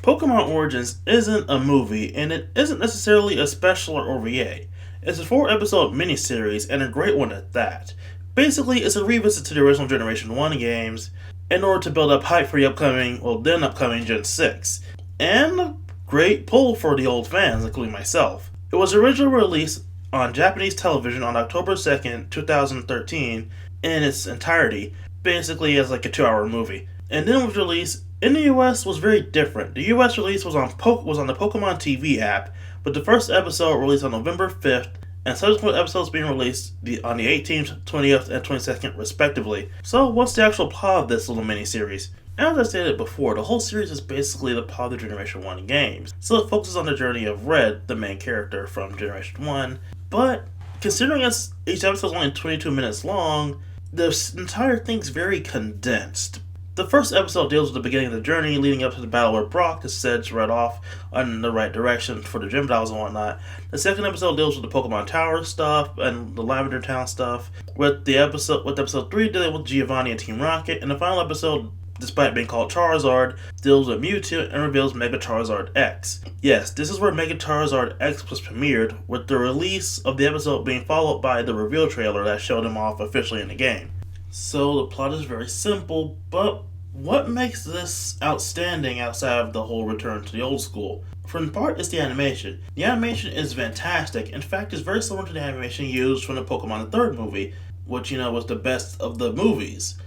Pokemon Origins isn't a movie, and it isn't necessarily a special or OVA. It's a 4 episode miniseries, and a great one at that. Basically, it's a revisit to the original Generation 1 games in order to build up hype for the upcoming Gen 6. And a great pull for the old fans, including myself. It was originally released on Japanese television on October 2nd, 2013, in its entirety, basically as like a 2-hour movie. And then was released in the US was very different. The US release was on the Pokemon TV app, with the first episode released on November 5th, and subsequent episodes being released on the 18th, 20th, and 22nd, respectively. So, what's the actual plot of this little mini-series? As I stated before, the whole series is basically the plot of the Generation 1 games. So it focuses on the journey of Red, the main character from Generation 1, but considering each episode is only 22 minutes long, the entire thing's very condensed. The first episode deals with the beginning of the journey leading up to the battle where Brock is said to ride off in the right direction for the gym battles and whatnot. The second episode deals with the Pokemon Tower stuff and the Lavender Town stuff, with episode 3 dealing with Giovanni and Team Rocket, and the final episode, despite being called Charizard, deals with Mewtwo and reveals Mega Charizard X. Yes, this is where Mega Charizard X was premiered, with the release of the episode being followed by the reveal trailer that showed him off officially in the game. So the plot is very simple, but what makes this outstanding outside of the whole return to the old school? For in part, it's the animation. The animation is fantastic. In fact, it's very similar to the animation used from the Pokemon the third movie, which was the best of the movies.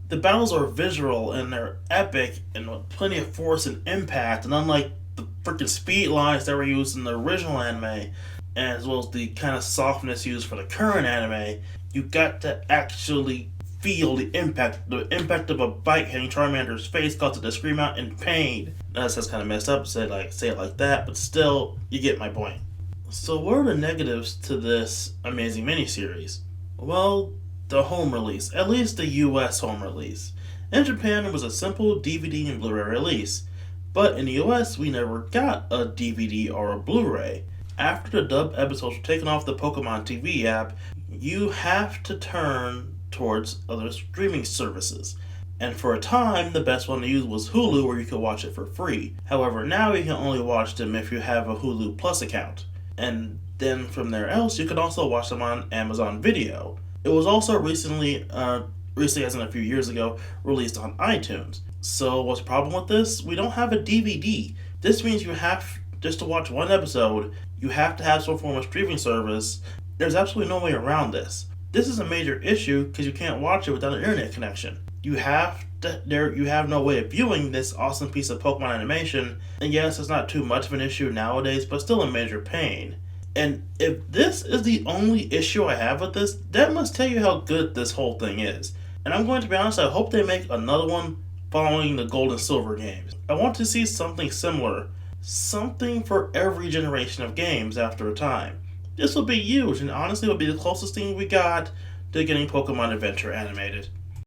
The battles are visual and they're epic and with plenty of force and impact, and unlike the freaking speed lines that were used in the original anime, as well as the kind of softness used for the current anime, you got to actually feel the impact of a bite hitting Charmander's face caused it to scream out in pain. That's kind of messed up to say it like that, but still, you get my point. So what are the negatives to this amazing miniseries? Well, the home release, at least the US home release. In Japan, it was a simple DVD and Blu-ray release, but in the US, we never got a DVD or a Blu-ray. After the dubbed episodes were taken off the Pokemon TV app, you have to turn towards other streaming services. And for a time, the best one to use was Hulu, where you could watch it for free. However, now you can only watch them if you have a Hulu Plus account. And then from there else, you can also watch them on Amazon Video. It was also recently as in a few years ago, released on iTunes. So what's the problem with this? We don't have a DVD. This means just to watch one episode, you have to have some form of streaming service. There's absolutely no way around this. This is a major issue because you can't watch it without an internet connection. You have no way of viewing this awesome piece of Pokemon animation, and yes, it's not too much of an issue nowadays, but still a major pain. And if this is the only issue I have with this, that must tell you how good this whole thing is. And I'm going to be honest, I hope they make another one following the Gold and Silver games. I want to see something similar. Something for every generation of games after a time. This will be huge, and honestly will be the closest thing we got to getting Pokemon Adventure animated.